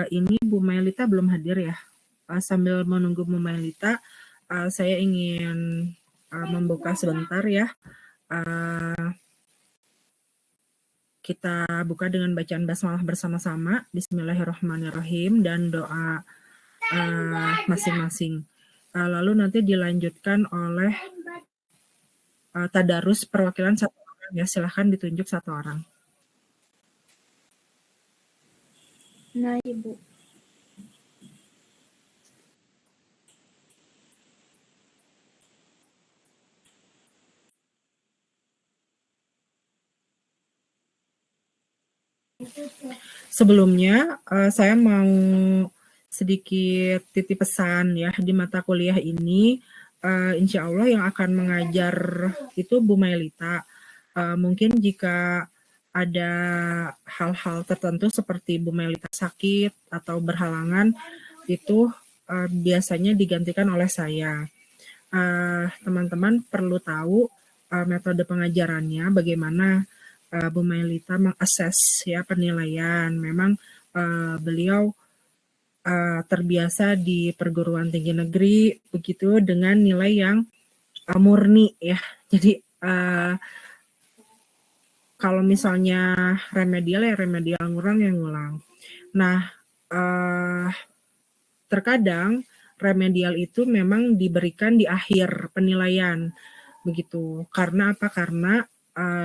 ini Bu Mailita belum hadir ya. Sambil menunggu Bu Mailita, saya ingin membuka sebentar ya. Kita buka dengan bacaan basmalah bersama-sama. Bismillahirrahmanirrahim dan doa masing-masing. Lalu nanti dilanjutkan oleh tadarus perwakilan satu orang ya. Silahkan ditunjuk satu orang. Nah, Ibu. Sebelumnya, saya mau sedikit titip pesan ya di mata kuliah ini. Insya Allah yang akan mengajar itu Bu Mailita. Mungkin jika ada hal-hal tertentu seperti Bu Mailita sakit atau berhalangan, itu biasanya digantikan oleh saya. Teman-teman perlu tahu metode pengajarannya, bagaimana Bu Mailita mengakses ya penilaian. Memang beliau terbiasa di perguruan tinggi negeri begitu dengan nilai yang murni ya. Jadi kalau misalnya remedial ya remedial, ngurang ya ngulang. Nah, terkadang remedial itu memang diberikan di akhir penilaian begitu. Karena apa? Karena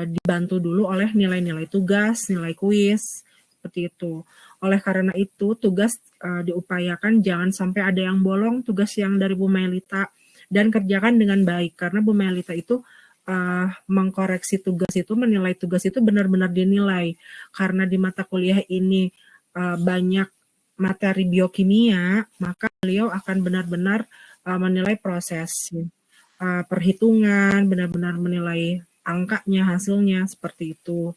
dibantu dulu oleh nilai-nilai tugas, nilai kuis, seperti itu. Oleh karena itu, tugas diupayakan jangan sampai ada yang bolong, tugas yang dari Bu Mailita, dan kerjakan dengan baik. Karena Bu Mailita itu mengkoreksi tugas itu, menilai tugas itu benar-benar dinilai. Karena di mata kuliah ini banyak materi biokimia, maka beliau akan benar-benar menilai proses perhitungan, benar-benar menilai angkanya, hasilnya, seperti itu.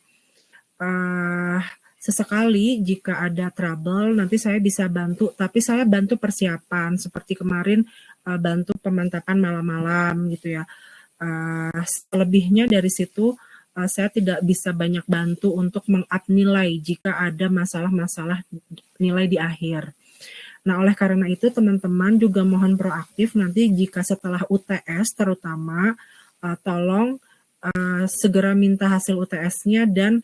Sesekali jika ada trouble, nanti saya bisa bantu, tapi saya bantu persiapan, seperti kemarin bantu pemantapan malam-malam gitu ya. Selebihnya dari situ, saya tidak bisa banyak bantu untuk meng-up nilai jika ada masalah-masalah nilai di akhir. Nah, oleh karena itu teman-teman juga mohon proaktif nanti jika setelah UTS terutama tolong segera minta hasil UTS-nya dan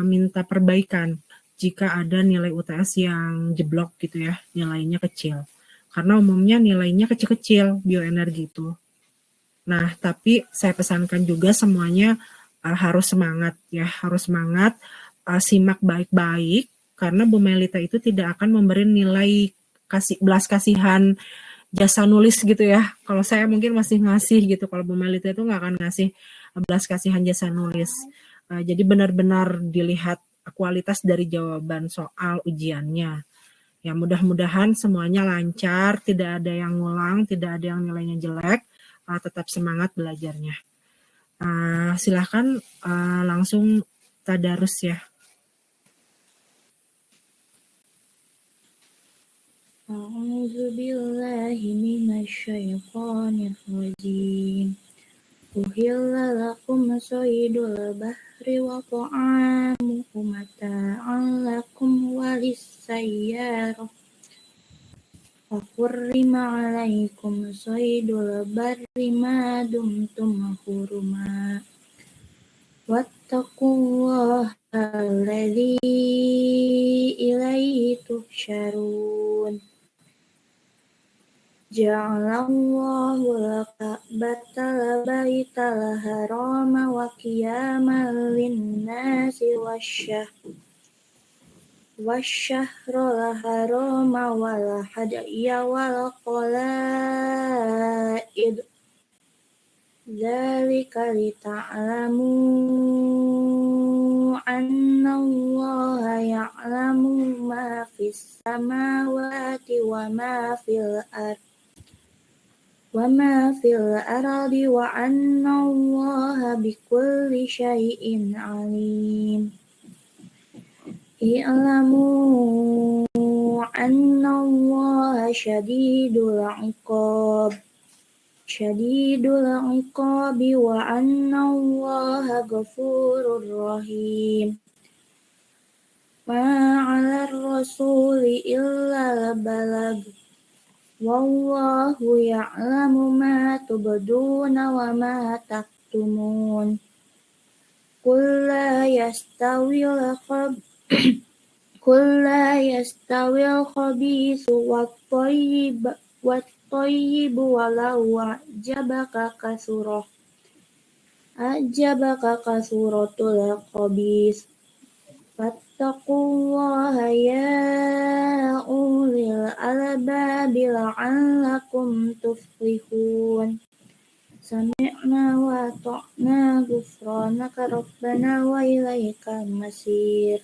minta perbaikan jika ada nilai UTS yang jeblok gitu ya, nilainya kecil. Karena umumnya nilainya kecil-kecil bioenergi itu. Nah, tapi saya pesankan juga semuanya harus semangat ya, harus semangat, simak baik-baik karena Bu Mailita itu tidak akan memberi nilai belas kasihan jasa nulis gitu ya. Kalau saya mungkin masih ngasih gitu, kalau Bu Mailita itu nggak akan ngasih belas kasihan jasa nulis. Jadi benar-benar dilihat kualitas dari jawaban soal ujiannya. Ya mudah-mudahan semuanya lancar, tidak ada yang ngulang, tidak ada yang nilainya jelek, tetap semangat belajarnya. Silahkan langsung tadarus ya. A'udzu billahi minasyaitonir rajim. Uhilla lakum saydul bahri wa ta'amuhu mata'an lakum walis-sayyarah. Wa hurrima 'alaikum saydul barri ma dumtum huruma. Wattaqullaha alladzi ilaihi tuhsyarun. Ja'alallahu al-Ka'batal baital harama wa qiyamal lin-nasi wasyahrul harama wal hadya wal qalaid. Dzalika lita'lamu annallaha ya'lamu ma fis samawati wa ma fil ardh وَمَا فِي الْأَرْضِ وَأَنَّ اللَّهَ بِكُلِّ شَيْءٍ عَلِيمٌ اعْلَمُوا أَنَّ اللَّهَ شَدِيدُ الْعِقَابِ وَأَنَّ اللَّهَ غَفُورٌ رَحِيمٌ ma 'alar rasuli illal balag wallahu ya'lamu ma tubduna wa ma taktumun qul la yastawil khabithu wat-thayyibu walau a'jabaka kasuratul khabith fattaqullaha ya ulil albabi la'allakum tuflihun. Sami'na wa ata'na ghufranaka rabbana wa ilaikal masir.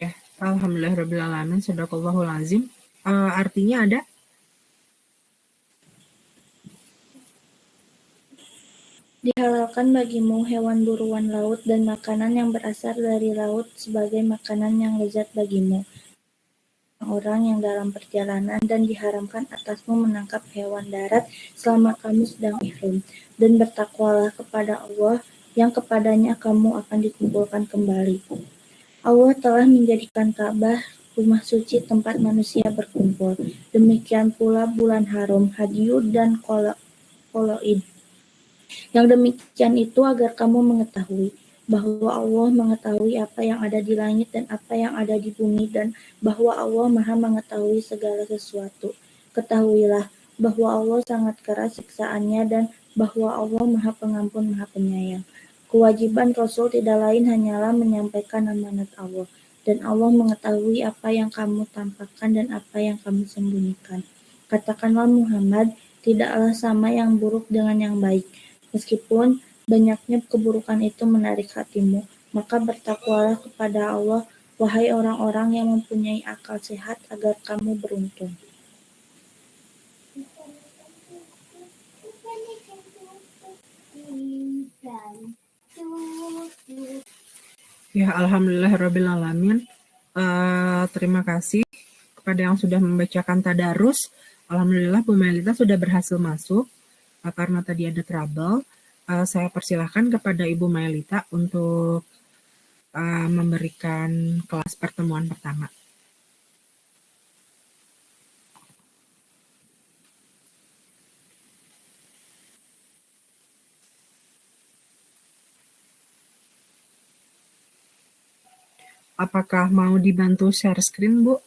Ya, alhamdulillahirrabbilalamin, sadaqallahul azim. Artinya ada? Dihalalkan bagimu hewan buruan laut dan makanan yang berasal dari laut sebagai makanan yang lezat bagimu, orang yang dalam perjalanan, dan diharamkan atasmu menangkap hewan darat selama kamu sedang ihram. Dan bertakwalah kepada Allah yang kepadanya kamu akan dikumpulkan kembali. Allah telah menjadikan Ka'bah rumah suci tempat manusia berkumpul. Demikian pula bulan haram, hadyu, dan qalaid. Yang demikian itu agar kamu mengetahui bahwa Allah mengetahui apa yang ada di langit dan apa yang ada di bumi, dan bahwa Allah Maha mengetahui segala sesuatu. Ketahuilah bahwa Allah sangat keras siksaannya dan bahwa Allah Maha Pengampun, Maha Penyayang. Kewajiban Rasul tidak lain hanyalah menyampaikan amanat Allah, dan Allah mengetahui apa yang kamu tampakkan dan apa yang kamu sembunyikan. Katakanlah Muhammad, tidaklah sama yang buruk dengan yang baik. Meskipun banyaknya keburukan itu menarik hatimu, maka bertakwalah kepada Allah, wahai orang-orang yang mempunyai akal sehat, agar kamu beruntung. Ya, alhamdulillahirrabbilalamin. Terima kasih kepada yang sudah membacakan tadarus. Alhamdulillah Bu Melita sudah berhasil masuk. Karena tadi ada trouble, saya persilahkan kepada Ibu Melita untuk memberikan kelas pertemuan pertama. Apakah mau dibantu share screen, Bu?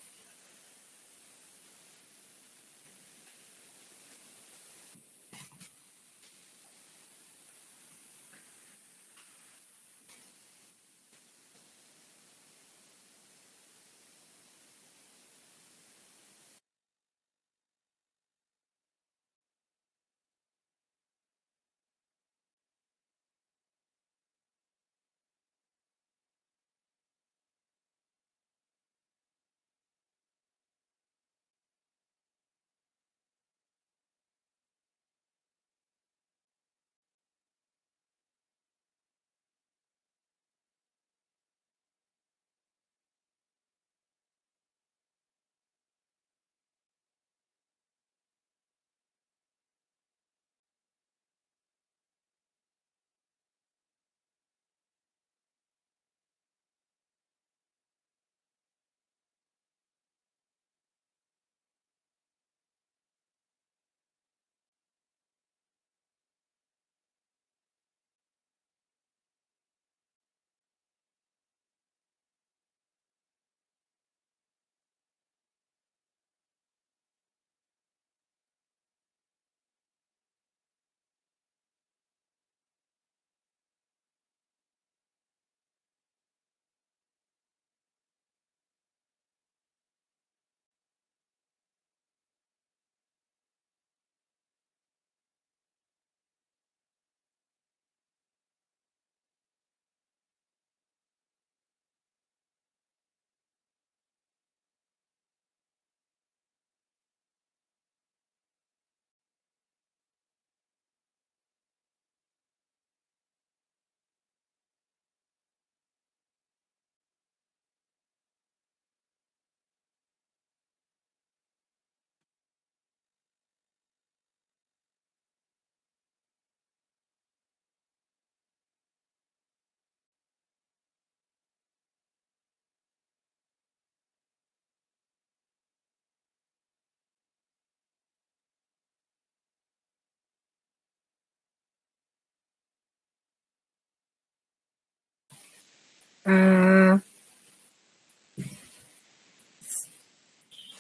Eh,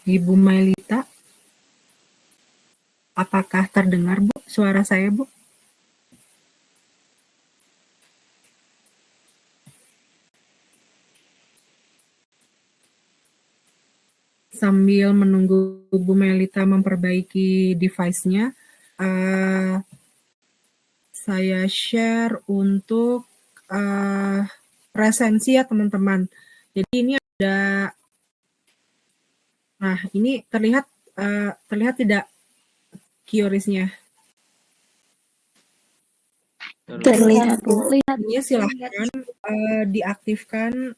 Ibu Mailita, apakah terdengar Bu suara saya Bu? Sambil menunggu Bu Melita memperbaiki device-nya, saya share untuk presensi ya teman-teman. Jadi ini ada, nah ini terlihat tidak QRIS-nya? Terlihat, Bu. Ini silahkan diaktifkan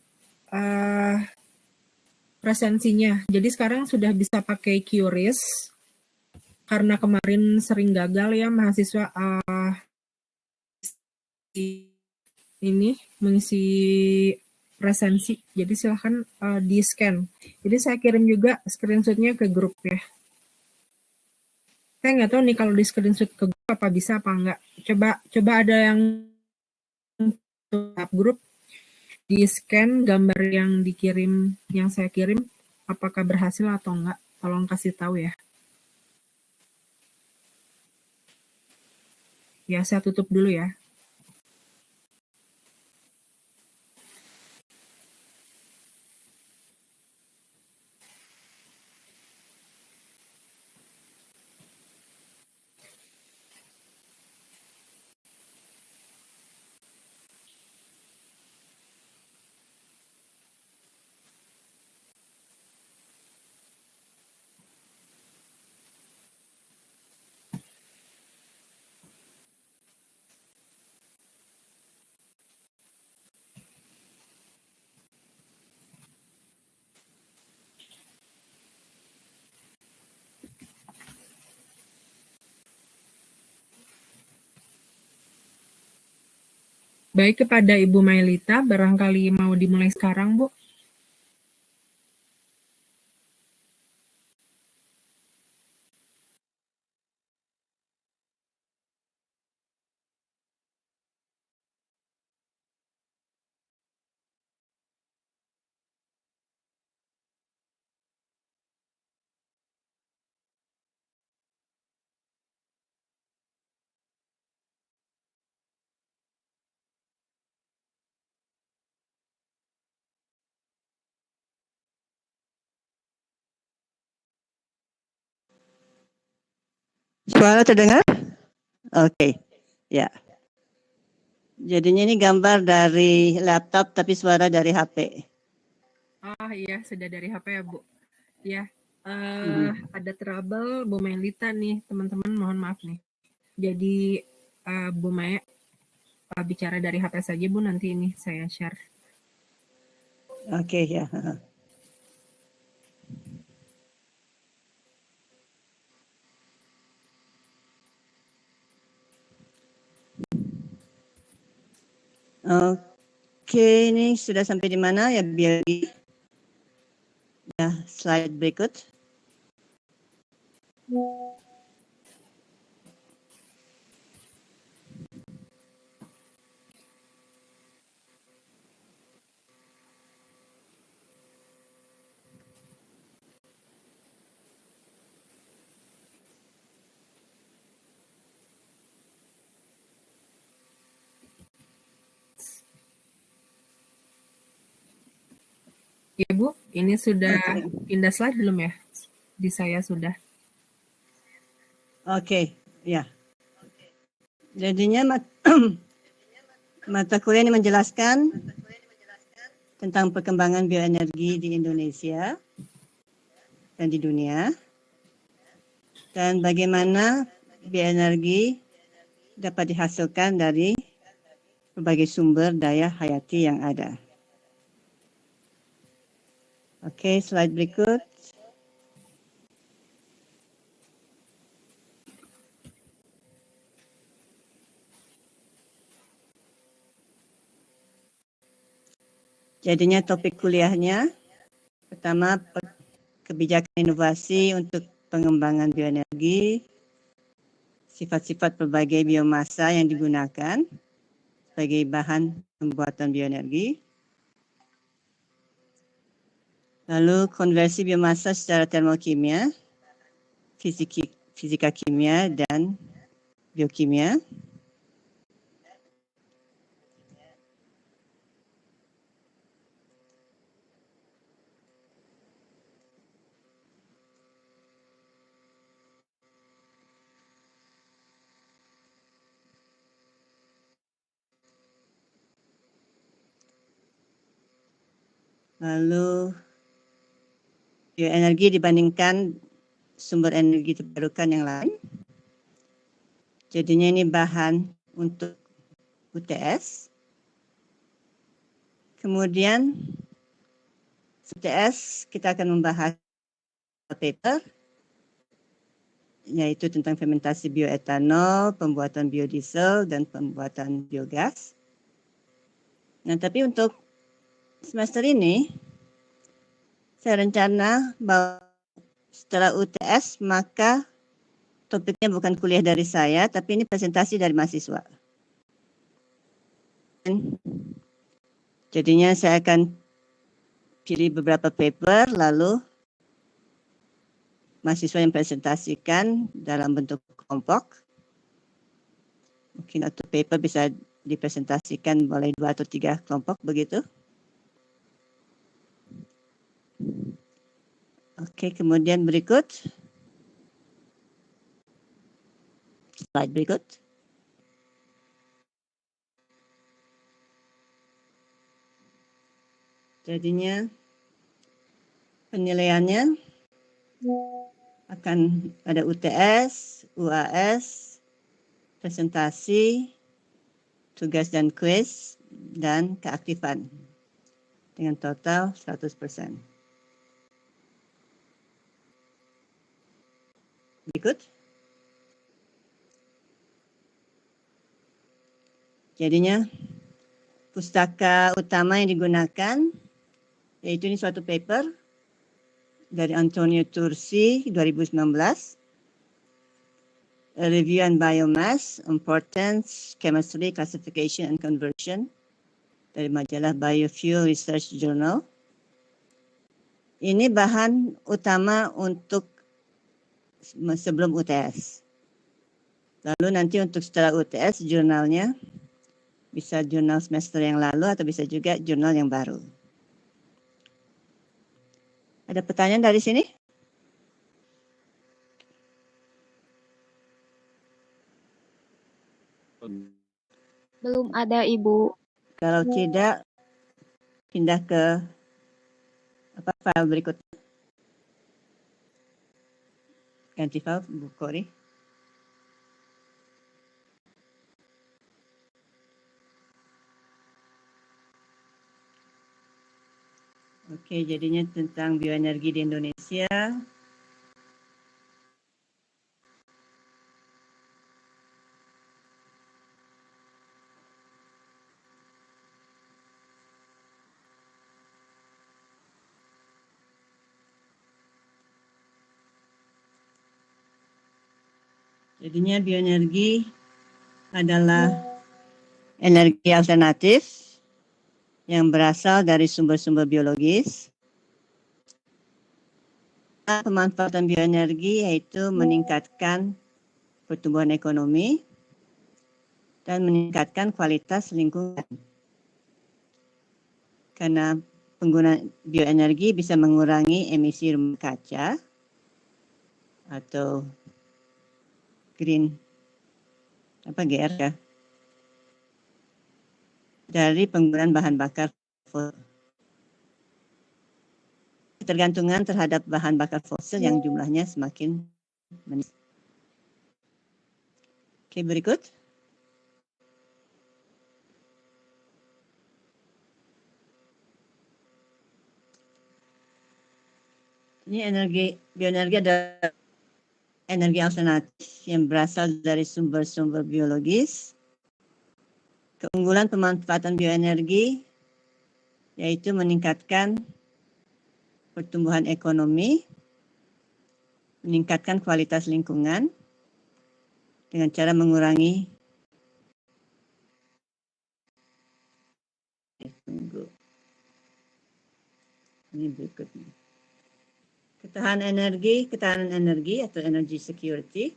presensinya. Jadi sekarang sudah bisa pakai QRIS. Karena kemarin sering gagal ya mahasiswa ini mengisi presensi. Jadi silahkan di scan. Jadi saya kirim juga screenshotnya ke grup ya. Saya nggak tahu nih kalau di screenshot ke grup apa bisa apa enggak. Coba ada yang grup di scan gambar yang dikirim, yang saya kirim, apakah berhasil atau enggak. Tolong kasih tahu ya. Ya, saya tutup dulu ya. Baik, kepada Ibu Mailita, barangkali mau dimulai sekarang, Bu. Suara terdengar? Oke, ya. Jadinya ini gambar dari laptop tapi suara dari HP. Oh iya, sudah dari HP ya, Bu. Ya, ada trouble Bu Melita nih, teman-teman, mohon maaf nih. Jadi Bu Maya bicara dari HP saja, Bu, nanti ini saya share. Oke, ya. Oke, ini sudah sampai di mana ya, biar ya, slide berikut. Ya, Bu, ini sudah pindah slide belum ya? Di saya sudah. Oke, ya. Jadinya mata kuliah ini menjelaskan tentang perkembangan bioenergi di Indonesia dan di dunia, dan bagaimana bioenergi dapat dihasilkan dari berbagai sumber daya hayati yang ada. Oke, slide berikut. Jadinya topik kuliahnya, pertama kebijakan inovasi untuk pengembangan bioenergi, sifat-sifat berbagai biomasa yang digunakan sebagai bahan pembuatan bioenergi, Lalu konversi biomasa secara termokimia, fisika kimia, dan biokimia. Lalu bioenergi dibandingkan sumber energi terbarukan yang lain. Jadinya ini bahan untuk UTS. Kemudian UTS kita akan membahas paper, yaitu tentang fermentasi bioetanol, pembuatan biodiesel, dan pembuatan biogas. Nah, tapi untuk semester ini, saya rencana bahwa setelah UTS, maka topiknya bukan kuliah dari saya, tapi ini presentasi dari mahasiswa. Jadinya saya akan pilih beberapa paper, lalu mahasiswa yang presentasikan dalam bentuk kelompok. Mungkin satu paper bisa dipresentasikan oleh 2 atau 3 kelompok, begitu. Oke, kemudian berikut. Slide berikut. Jadinya penilaiannya akan ada UTS, UAS, presentasi, tugas dan kuis, dan keaktifan dengan total 100%. Berikut. Jadinya pustaka utama yang digunakan yaitu ini suatu paper dari Antonio Tursi 2019, A Review on Biomass, Importance, Chemistry, Classification, and Conversion dari majalah Biofuel Research Journal. Ini bahan utama untuk sebelum UTS. Lalu nanti untuk setelah UTS jurnalnya bisa jurnal semester yang lalu atau bisa juga jurnal yang baru. Ada pertanyaan dari sini? Belum ada, Ibu. Kalau tidak, pindah ke file berikutnya. Ganti file, Bu Kori. Oke, jadinya tentang bioenergi di Indonesia. Jadinya bioenergi adalah energi alternatif yang berasal dari sumber-sumber biologis. Pemanfaatan bioenergi yaitu meningkatkan pertumbuhan ekonomi dan meningkatkan kualitas lingkungan. Karena penggunaan bioenergi bisa mengurangi emisi rumah kaca atau GR ya, dari penggunaan bahan bakar fosil. Ketergantungan terhadap bahan bakar fosil yang jumlahnya semakin meningkat. Oke, berikut. Ini bioenergi adalah energi alternatif yang berasal dari sumber-sumber biologis. Keunggulan pemanfaatan bioenergi yaitu meningkatkan pertumbuhan ekonomi, meningkatkan kualitas lingkungan dengan cara mengurangi Ini berikutnya. Ketahanan energi atau energy security.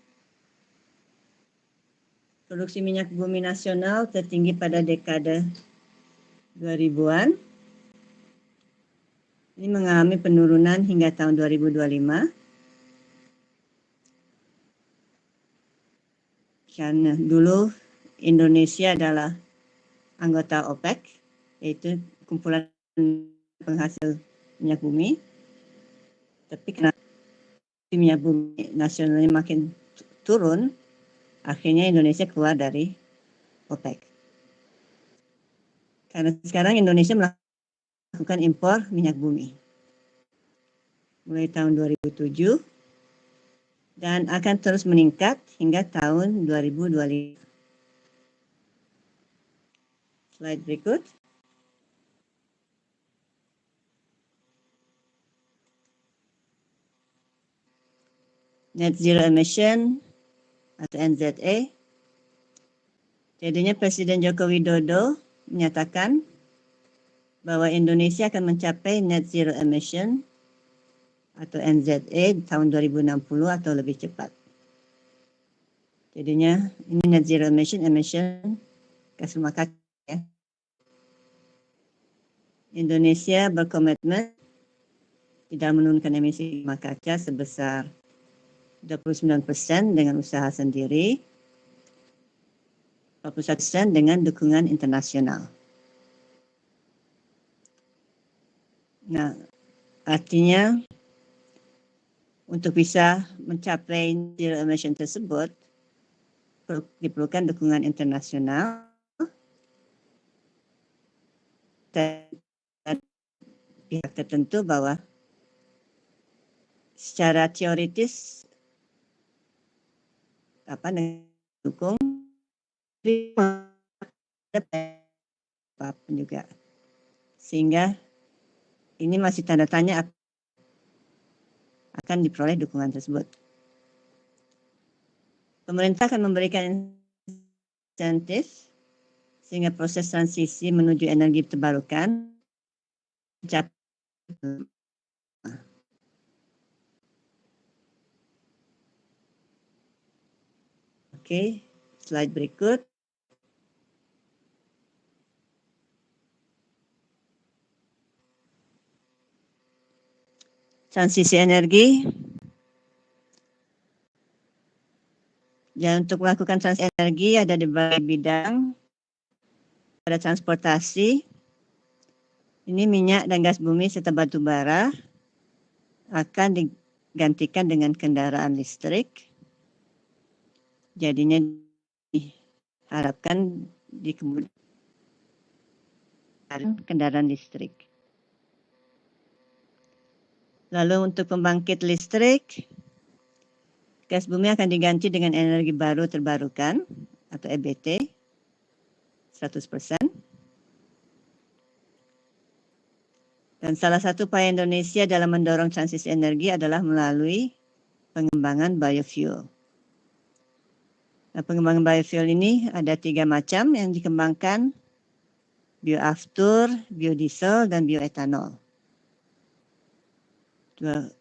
Produksi minyak bumi nasional tertinggi pada dekade 2000-an. Ini mengalami penurunan hingga tahun 2025. Karena dulu Indonesia adalah anggota OPEC, yaitu kumpulan penghasil minyak bumi. Tapi karena minyak bumi nasionalnya makin turun, akhirnya Indonesia keluar dari OPEC. Karena sekarang Indonesia melakukan impor minyak bumi mulai tahun 2007 dan akan terus meningkat hingga tahun 2025. Slide berikut. Net Zero Emission atau NZE. Jadinya Presiden Joko Widodo menyatakan bahwa Indonesia akan mencapai Net Zero Emission atau NZE tahun 2060 atau lebih cepat. Jadinya ini Net Zero Emission gas rumah kaca. Ya. Indonesia berkomitmen tidak menurunkan emisi rumah kaca sebesar 29% dengan usaha sendiri, 41% dengan dukungan internasional. Nah, artinya untuk bisa mencapai zero emission tersebut diperlukan dukungan internasional dan pihak tertentu bahwa secara teoritis dukung apapun juga, sehingga ini masih tanda tanya akan diperoleh dukungan tersebut. Pemerintah akan memberikan insentif sehingga proses transisi menuju energi terbarukan mencapai. Oke, slide berikut. Transisi energi. Dan untuk melakukan transisi energi ada di berbagai bidang. Pada transportasi, ini minyak dan gas bumi serta batu bara akan digantikan dengan kendaraan listrik. Jadinya diharapkan di kemudian kendaraan listrik. Lalu untuk pembangkit listrik, gas bumi akan diganti dengan energi baru terbarukan atau EBT 100%. Dan salah satu upaya Indonesia dalam mendorong transisi energi adalah melalui pengembangan biofuel. Nah, pengembangan biofuel ini ada 3 macam yang dikembangkan: bioaftur, biodiesel, dan bioetanol.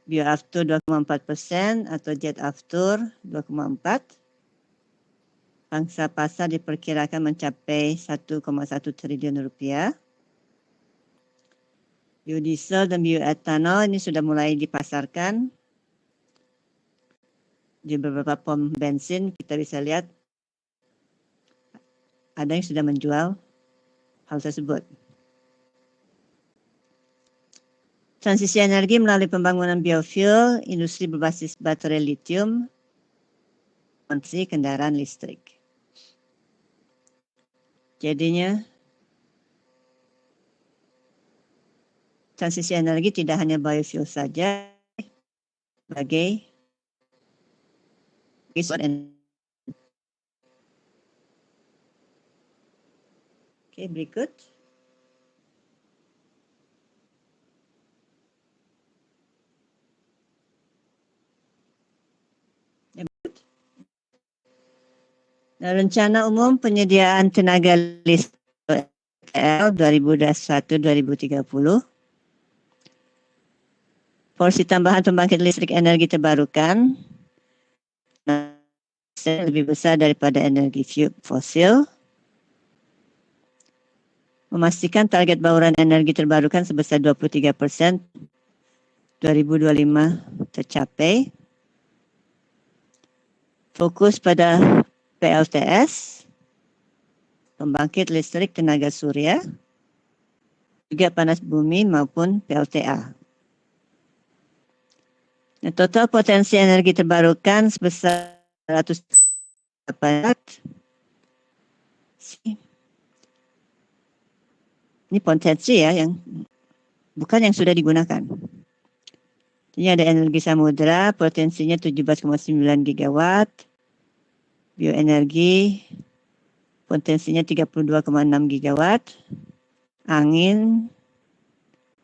Bioaftur 2,4% atau jet aftur 2,4%. Pangsa pasar diperkirakan mencapai 1,1 triliun rupiah. Biodiesel dan bioetanol ini sudah mulai dipasarkan di beberapa pom bensin. Kita bisa lihat ada yang sudah menjual hal tersebut. Transisi energi melalui pembangunan biofuel, industri berbasis baterai litium, produksi kendaraan listrik. Jadinya transisi energi tidak hanya biofuel saja, sebagai Oke, berikut. Nah, rencana umum penyediaan tenaga listrik 2021-2030. Porsi tambahan pembangkit listrik energi terbarukan lebih besar daripada energi fosil. Memastikan target bauran energi terbarukan sebesar 23% 2025 tercapai. Fokus pada PLTS, pembangkit listrik tenaga surya, juga panas bumi maupun PLTA. Nah, total potensi energi terbarukan sebesar 100 ini potensi ya, yang bukan yang sudah digunakan. Ini ada energi samudera, potensinya 17,9 gigawatt, bioenergi, potensinya 32,6 gigawatt, angin,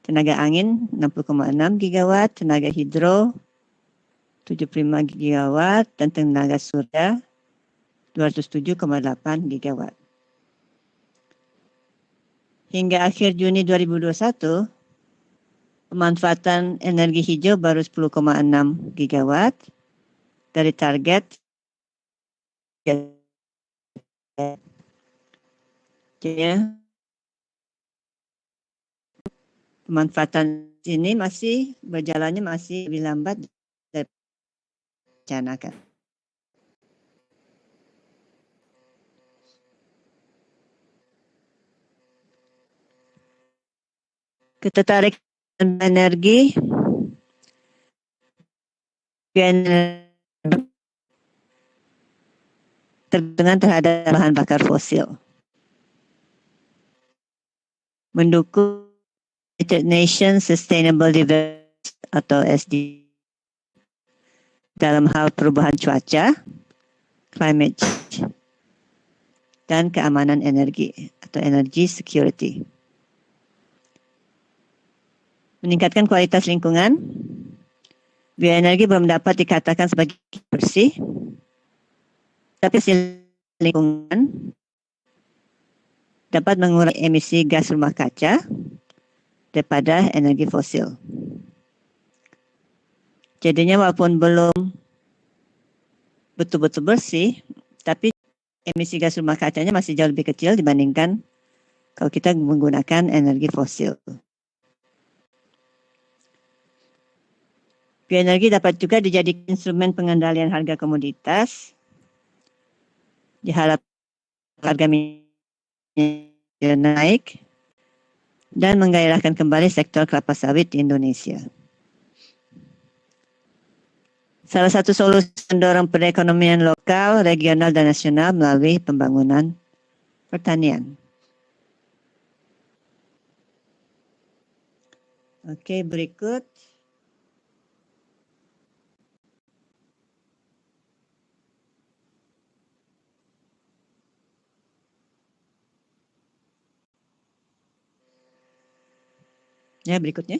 tenaga angin 60,6 gigawatt, tenaga hidro 75 gigawatt, dan tenaga surya 207,8 gigawatt. Hingga akhir Juni 2021, pemanfaatan energi hijau baru 10,6 gigawatt dari target. Pemanfaatan ini berjalannya masih lebih lambat dari rencanakan. Ketertarikan energi tergantung terhadap bahan bakar fosil. Mendukung United Nations Sustainable Development atau SDG dalam hal perubahan cuaca, climate change, dan keamanan energi atau energy security. Meningkatkan kualitas lingkungan, bioenergi belum dapat dikatakan sebagai bersih, tapi lingkungan dapat mengurangi emisi gas rumah kaca daripada energi fosil. Jadinya walaupun belum betul-betul bersih, tapi emisi gas rumah kacanya masih jauh lebih kecil dibandingkan kalau kita menggunakan energi fosil. Bioenergi dapat juga dijadikan instrumen pengendalian harga komoditas. Diharapkan harga minyak naik dan menggairahkan kembali sektor kelapa sawit di Indonesia. Salah satu solusi mendorong perekonomian lokal, regional, dan nasional melalui pembangunan pertanian. Oke, berikut. Ya, berikutnya.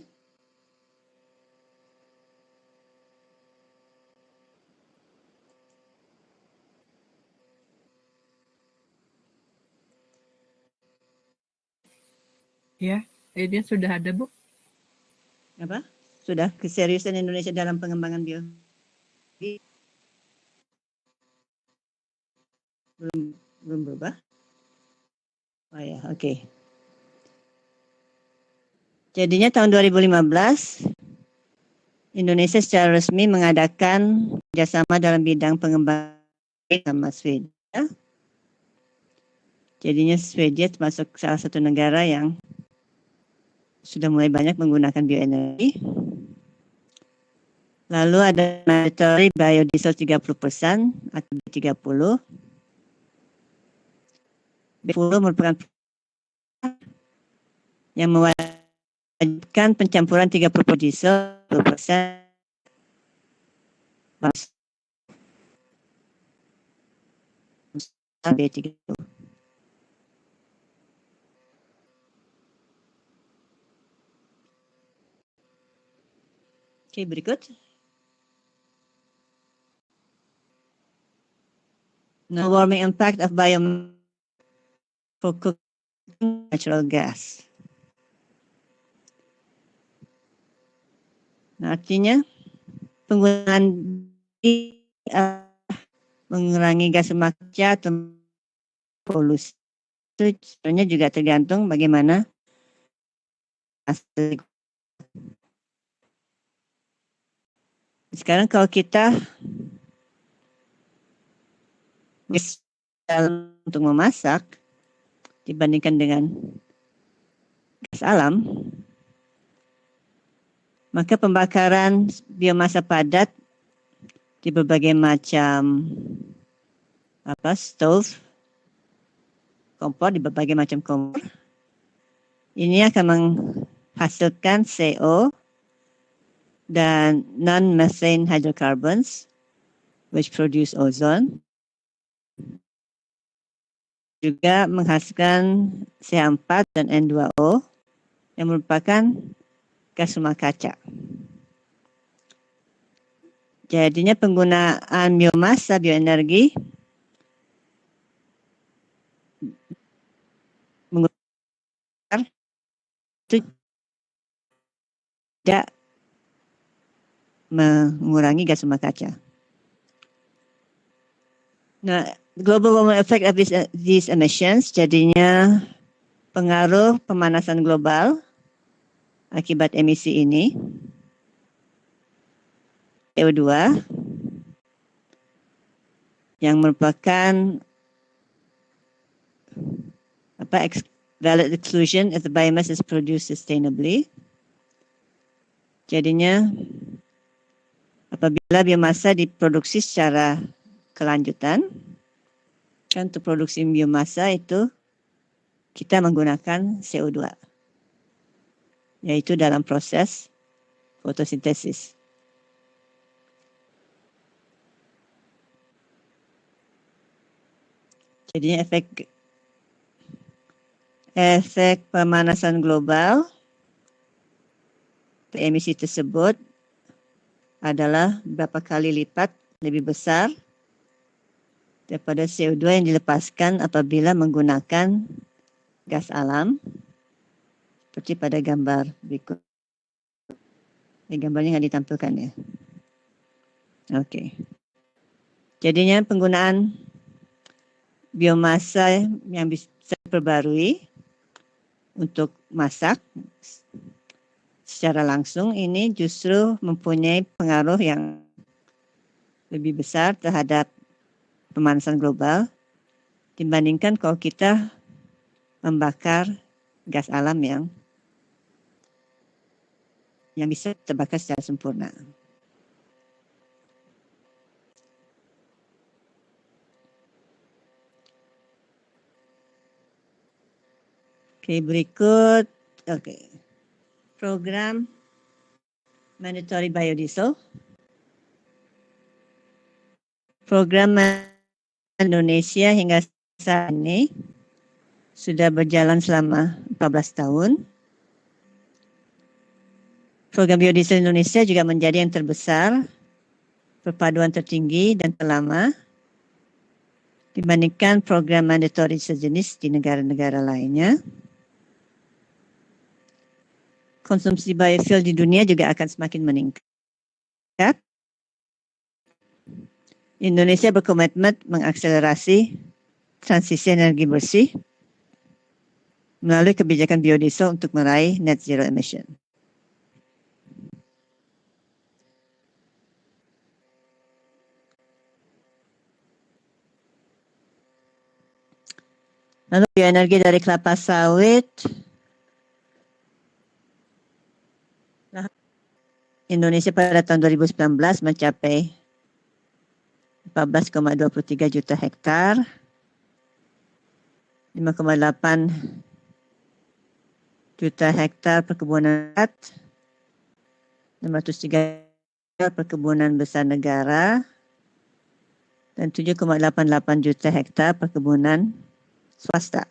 Ya, ini sudah ada, Bu. Apa? Sudah keseriusan Indonesia dalam pengembangan biologi belum berubah. Oh ya, oke. Jadinya tahun 2015 Indonesia secara resmi mengadakan kerjasama dalam bidang pengembangan sama Swedia. Jadinya Swedia termasuk salah satu negara yang sudah mulai banyak menggunakan bioenergi. Lalu ada mandatory biodiesel 30% atau B30. B10 merupakan yang mewajibkan pencampuran 30% diesel 20% B30. Oke, berikut. No warming impact of biomass for cooking natural gas. Nah, artinya penggunaan mengurangi gas rumah kaca atau polusi itu sebenarnya juga tergantung bagaimana hasil. Sekarang kalau kita untuk memasak dibandingkan dengan gas alam, maka pembakaran biomasa padat di berbagai macam stove, kompor, di berbagai macam kompor, ini akan menghasilkan CO dan non-methane hydrocarbons which produce ozone, juga menghasilkan CH4 dan N2O yang merupakan gas rumah kaca. Jadinya penggunaan biomasa, bioenergi itu tidak mengurangi gas rumah kaca. Nah, global warming effect of these emissions jadinya pengaruh pemanasan global akibat emisi ini. CO2 yang merupakan valid exclusion if the biomass is produced sustainably. Jadinya apabila biomasa diproduksi secara kelanjutan, kan untuk produksi biomasa itu kita menggunakan CO2, yaitu dalam proses fotosintesis. Jadinya efek pemanasan global emisi tersebut adalah berapa kali lipat lebih besar daripada CO2 yang dilepaskan apabila menggunakan gas alam, seperti pada gambar berikut. Gambarnya nggak ditampilkan ya. Oke. Jadinya penggunaan biomasa yang bisa diperbarui untuk masak secara langsung ini justru mempunyai pengaruh yang lebih besar terhadap pemanasan global dibandingkan kalau kita membakar gas alam yang bisa terbakar secara sempurna. Oke, berikut. Oke. Program Mandatory Biodiesel. Program Indonesia hingga saat ini sudah berjalan selama 14 tahun. Program biodiesel Indonesia juga menjadi yang terbesar, perpaduan tertinggi dan terlama dibandingkan program mandatory sejenis di negara-negara lainnya. Konsumsi biofuel di dunia juga akan semakin meningkat. Indonesia berkomitmen mengakselerasi transisi energi bersih melalui kebijakan biodiesel untuk meraih net zero emission. Lalu bioenergi dari kelapa sawit. Indonesia pada tahun 2019 mencapai 14,23 juta hektar, 5,8 juta hektar perkebunan 603 perkebunan besar negara, dan 7,88 juta hektar perkebunan swasta.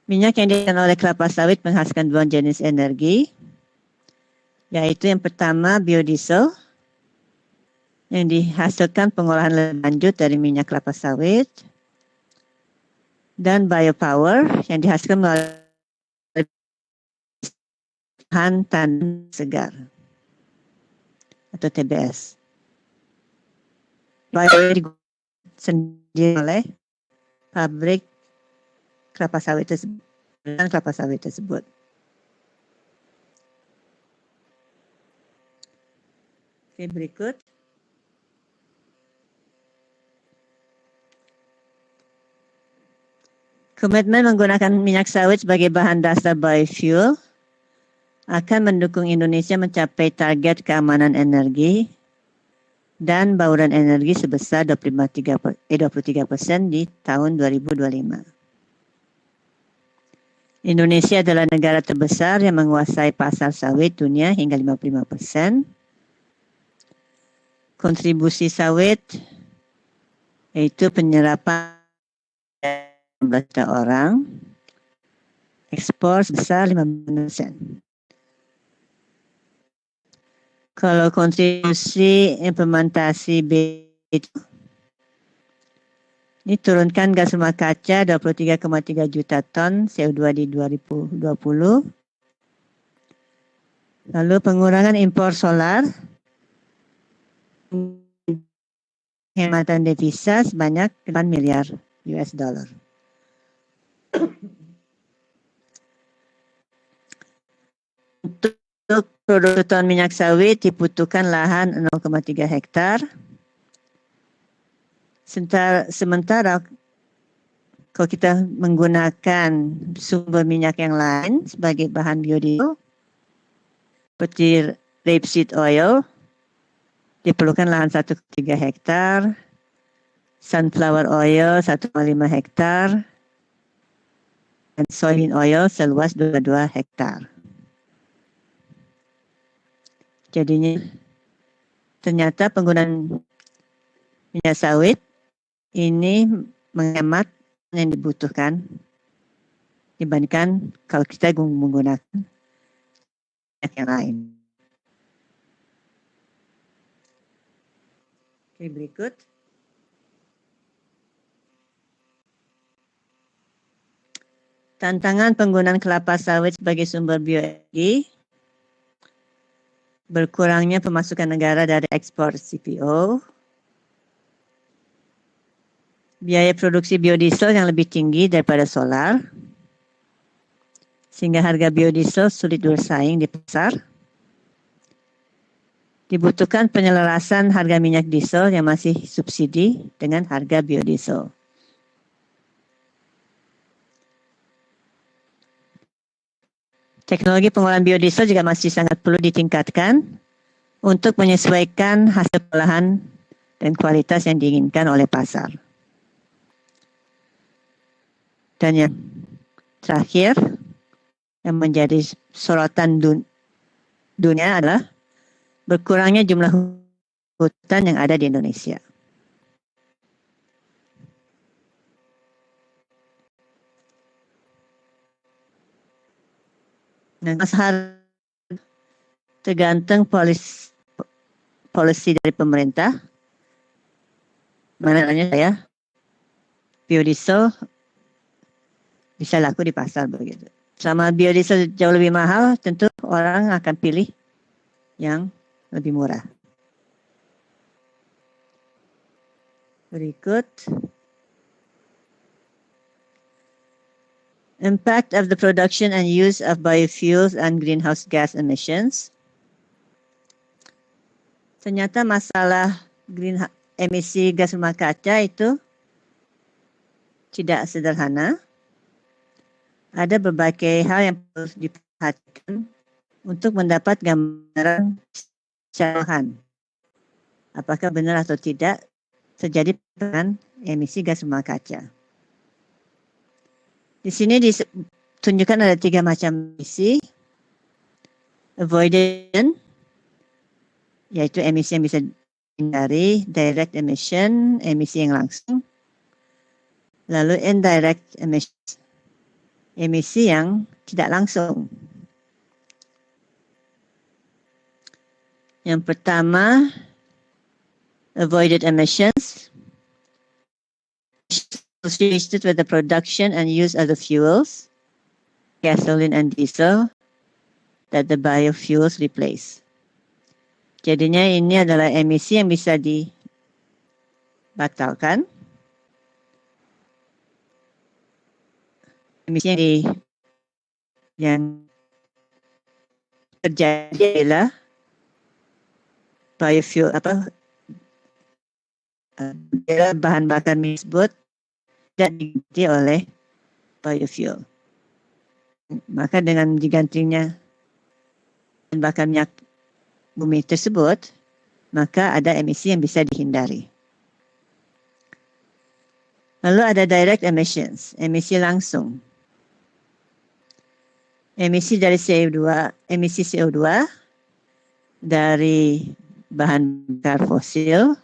Minyak yang dihasilkan oleh kelapa sawit menghasilkan dua jenis energi, yaitu yang pertama biodiesel yang dihasilkan pengolahan lebih lanjut dari minyak kelapa sawit, dan biopower yang dihasilkan melalui bahan tanam segar atau TBS. Biofuel sendiri oleh pabrik kelapa sawit tersebut. Oke, berikut. Komitmen menggunakan minyak sawit sebagai bahan dasar biofuel akan mendukung Indonesia mencapai target keamanan energi dan bauran energi sebesar 23% di tahun 2025. Indonesia adalah negara terbesar yang menguasai pasar sawit dunia hingga 55%. Kontribusi sawit yaitu penyerapan 16 juta orang, ekspor sebesar 15%. Kalau kontribusi implementasi B itu ini turunkan gas rumah kaca 23,3 juta ton CO2 di 2020. Lalu pengurangan impor solar, penghematan devisa sebanyak 8 miliar US dollar. Untuk produksi ton minyak sawit dibutuhkan lahan 0,3 hektar. Sementara kalau kita menggunakan sumber minyak yang lain sebagai bahan biodiesel, seperti rapeseed oil, diperlukan lahan 1,3 hektar, sunflower oil 1,5 hektar, dan soybean oil seluas 22 hektar. Jadinya ternyata penggunaan minyak sawit ini menghemat yang dibutuhkan dibandingkan kalau kita menggunakan minyak yang lain. Oke, berikut. Tantangan penggunaan kelapa sawit sebagai sumber bioenergi. Berkurangnya pemasukan negara dari ekspor CPO, biaya produksi biodiesel yang lebih tinggi daripada solar, sehingga harga biodiesel sulit bersaing di pasar. Dibutuhkan penyelarasan harga minyak diesel yang masih subsidi dengan harga biodiesel. Teknologi pengolahan biodiesel juga masih sangat perlu ditingkatkan untuk menyesuaikan hasil olahan dan kualitas yang diinginkan oleh pasar. Dan yang terakhir, yang menjadi sorotan dunia adalah berkurangnya jumlah hutan yang ada di Indonesia. Dan masalah tergantung polisi dari pemerintah. Mana saya biodiesel bisa laku di pasar begitu. Selama biodiesel jauh lebih mahal, tentu orang akan pilih yang lebih murah. Berikut. Impact of the production and use of biofuels and greenhouse gas emissions. Ternyata masalah emisi gas rumah kaca itu tidak sederhana. Ada berbagai hal yang perlu diperhatikan untuk mendapat gambaran secara apakah benar atau tidak terjadi perubahan emisi gas rumah kaca. Di sini ditunjukkan ada 3 macam emisi. Avoidance, yaitu emisi yang bisa dihindari, direct emission, emisi yang langsung. Lalu indirect emission, emisi yang tidak langsung. Yang pertama, avoided emissions, associated with the production and use of the fuels, gasoline and diesel, that the biofuels replace. Jadinya ini adalah emisi yang bisa dibatalkan. Emisi yang terjadi adalah biofuel adalah bahan bakar tersebut tidak diganti oleh biofuel. Maka dengan digantinya bahan bakar minyak bumi tersebut, maka ada emisi yang bisa dihindari. Lalu ada direct emissions, emisi langsung. Emisi CO2 dari bahan bakar fosil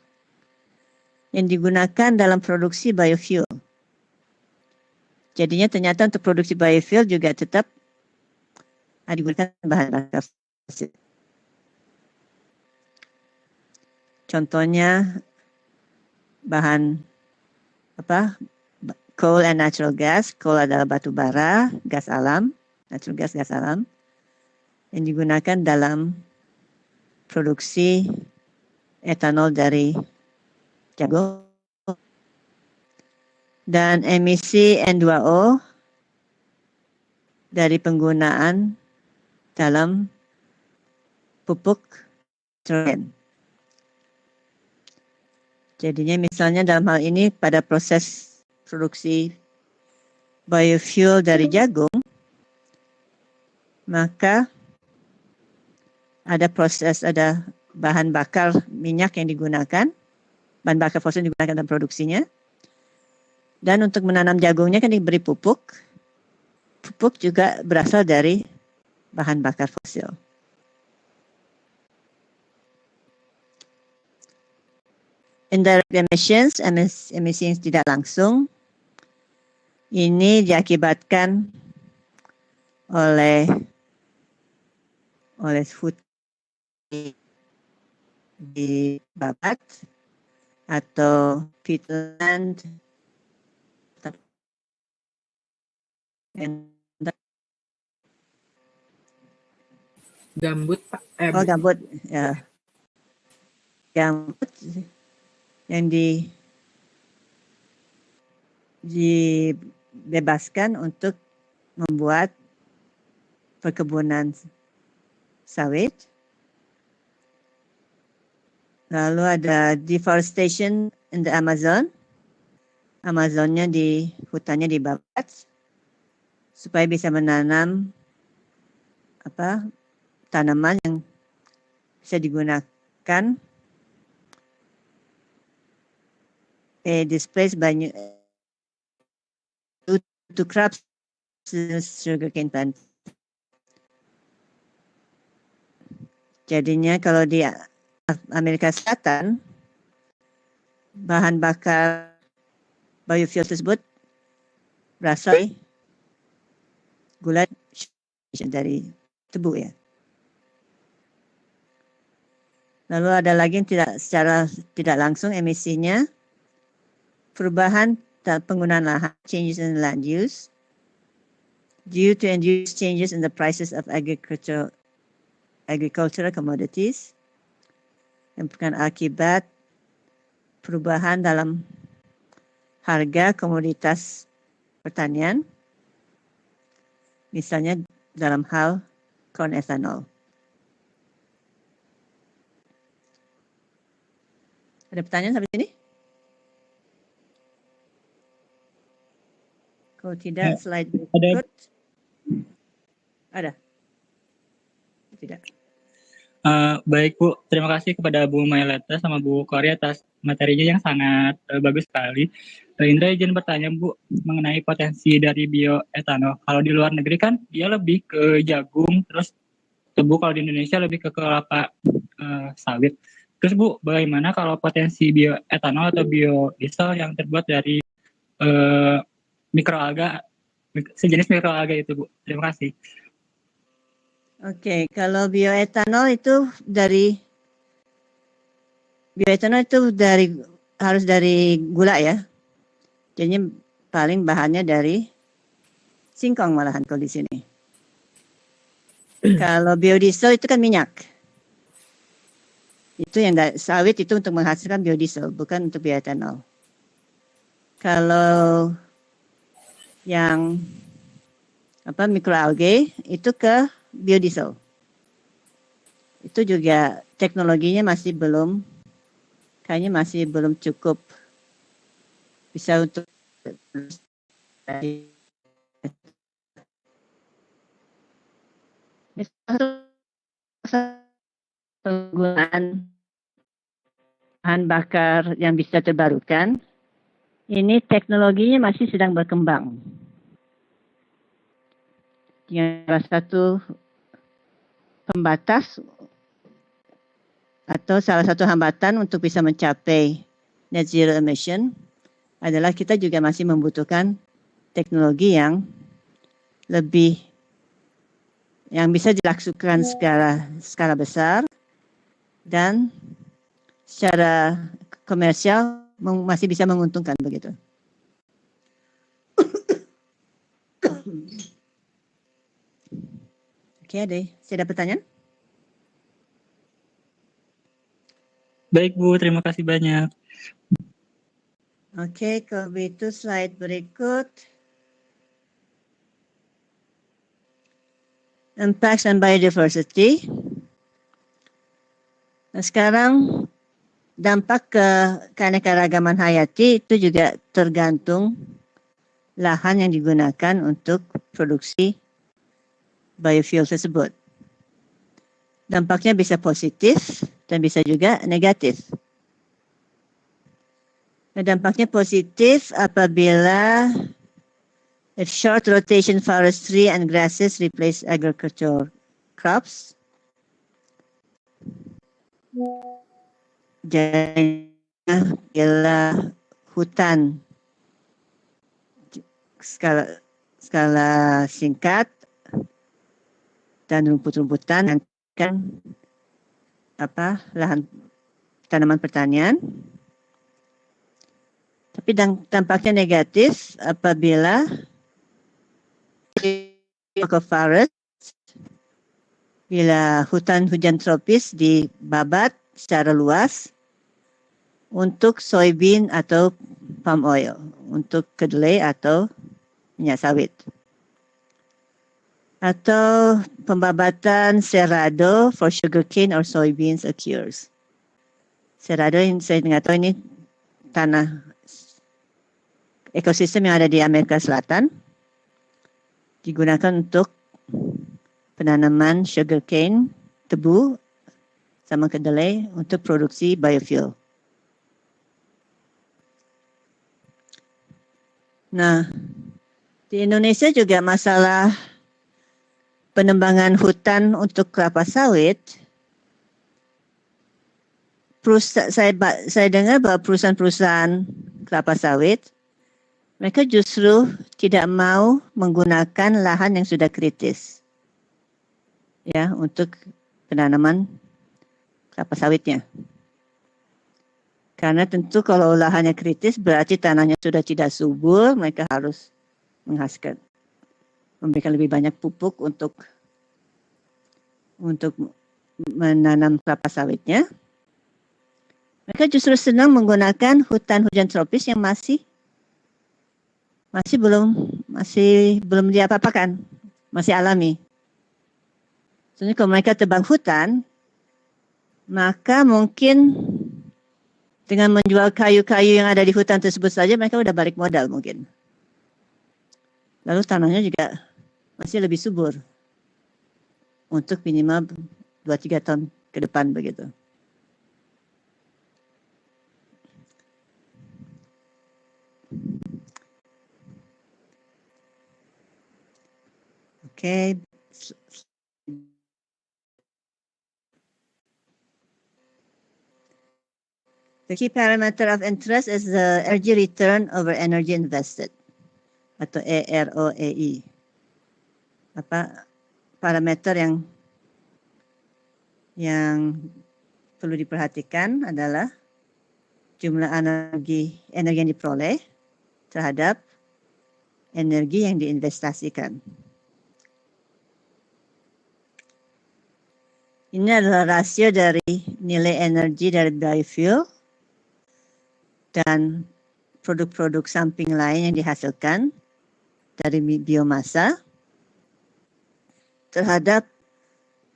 yang digunakan dalam produksi biofuel. Jadinya ternyata untuk produksi biofuel juga tetap digunakan bahan bakar fosil. Contohnya bahan coal and natural gas. Coal adalah batu bara, gas alam, natural gas alam yang digunakan dalam produksi etanol dari jagung. Dan emisi N2O dari penggunaan dalam pupuk nitrogen. Jadinya misalnya dalam hal ini pada proses produksi biofuel dari jagung, maka ada bahan bakar minyak yang digunakan, bahan bakar fosil yang digunakan dalam produksinya. Dan untuk menanam jagungnya kan diberi pupuk. Pupuk juga berasal dari bahan bakar fosil. Indirect emissions, emisi yang tidak langsung, ini diakibatkan oleh hutan di babat atau peatland Gambut, Pak. Gambut, ya. Gambut yang dibebaskan untuk membuat perkebunan sawit. Lalu ada deforestation in the Amazon. Amazonnya hutannya dibabat supaya bisa menanam tanaman yang bisa digunakan displaced by to crops sugarcane plant. Jadinya kalau di Amerika Selatan bahan bakar biofuel tersebut berasal dari gula dari tebu ya. Lalu ada lagi yang secara tidak langsung emisinya perubahan penggunaan lahan, changes in land use due to induced changes in the prices of agricultural commodities yang bukan akibat perubahan dalam harga komoditas pertanian. Misalnya dalam hal corn ethanol. Ada pertanyaan sampai sini? Kalau tidak, slide berikut. Ada? Tidak. Baik Bu, terima kasih kepada Bu Maileta sama Bu Kori atas materinya yang sangat bagus sekali. Indra izin bertanya Bu mengenai potensi dari bioetanol. Kalau di luar negeri kan dia lebih ke jagung, terus tebu. Kalau di Indonesia lebih ke kelapa sawit. Terus Bu, bagaimana kalau potensi bioetanol atau biodiesel yang terbuat dari mikroalga, sejenis mikroalga itu Bu? Terima kasih. Oke, kalau bioetanol itu harus dari gula ya. Jadi paling bahannya dari singkong malahan kalau di sini. Kalau biodiesel itu kan minyak. Itu yang sawit itu untuk menghasilkan biodiesel, bukan untuk bioetanol. Kalau yang mikroalgae itu ke biodiesel. Itu juga teknologinya kayaknya masih belum cukup bisa untuk penggunaan bahan bakar yang bisa terbarukan. Ini teknologinya masih sedang berkembang. Yang salah satu pembatas atau salah satu hambatan untuk bisa mencapai net zero emission adalah kita juga masih membutuhkan teknologi yang bisa dilakukan skala besar dan secara komersial masih bisa menguntungkan begitu. Oke, saya ada pertanyaan? Baik Bu, terima kasih banyak. Oke, kalau begitu slide berikut. Impacts on biodiversity. Nah, sekarang dampak ke keanekaragaman hayati itu juga tergantung lahan yang digunakan untuk produksi biofuel tersebut. Dampaknya bisa positif dan bisa juga negatif. Nah, dampaknya positif apabila if short rotation forestry and grasses replace agricultural crops. Jadi bila hutan skala singkat dan rumput-rumputan kan lahan tanaman pertanian. Tapi dampaknya negatif apabila forest bila hutan hujan tropis dibabat secara luas untuk soybean atau palm oil, untuk kedelai atau minyak sawit. Atau pembabatan cerrado for sugarcane or soybeans occurs. Cerrado ini saya tidak tahu ini tanah ekosistem yang ada di Amerika Selatan digunakan untuk penanaman sugarcane, tebu, sama kedelai untuk produksi biofuel. Nah, di Indonesia juga masalah penembangan hutan untuk kelapa sawit. Saya dengar bahwa perusahaan-perusahaan kelapa sawit mereka justru tidak mau menggunakan lahan yang sudah kritis, ya, untuk penanaman kelapa sawitnya. Karena tentu kalau lahannya kritis berarti tanahnya sudah tidak subur, mereka harus memberikan lebih banyak pupuk untuk menanam kelapa sawitnya. Mereka justru senang menggunakan hutan hujan tropis yang masih belum diapa-apakan, masih alami. Soalnya kalau mereka tebang hutan, maka mungkin dengan menjual kayu-kayu yang ada di hutan tersebut saja mereka udah balik modal mungkin. Lalu tanahnya juga masih lebih subur untuk minimal 2-3 tahun ke depan begitu. Oke. The key parameter of interest is the energy return over energy invested, atau EROEI. Parameter yang perlu diperhatikan adalah jumlah energi yang diperoleh terhadap energi yang diinvestasikan. Ini adalah rasio dari nilai energi dari biofuel dan produk-produk samping lain yang dihasilkan dari biomasa terhadap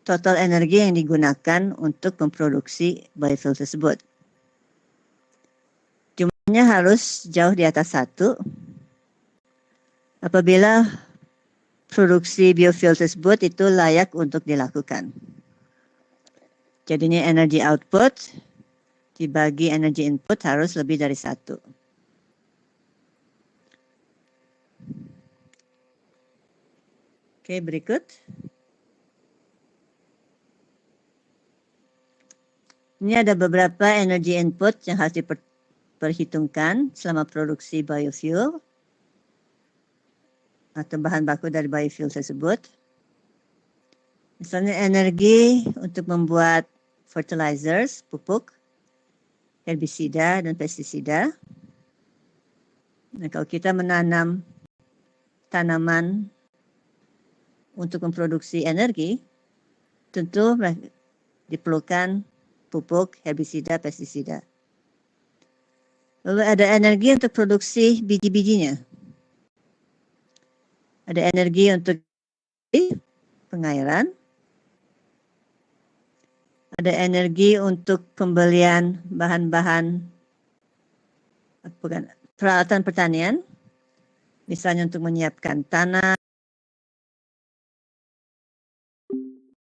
total energi yang digunakan untuk memproduksi biofuel tersebut. Jumlahnya harus jauh di atas 1 apabila produksi biofuel tersebut itu layak untuk dilakukan. Jadinya energi output dibagi energi input harus lebih dari 1. Oke, berikut. Ini ada beberapa energi input yang harus diperhitungkan selama produksi biofuel atau bahan baku dari biofuel tersebut. Misalnya energi untuk membuat fertilizers, pupuk, herbisida dan pestisida. Nah, kalau kita menanam tanaman untuk memproduksi energi, tentu diperlukan pupuk, herbisida, pestisida. Lalu ada energi untuk produksi biji-bijinya. Ada energi untuk pengairan. Ada energi untuk pembelian bahan-bahan peralatan pertanian, misalnya untuk menyiapkan tanah,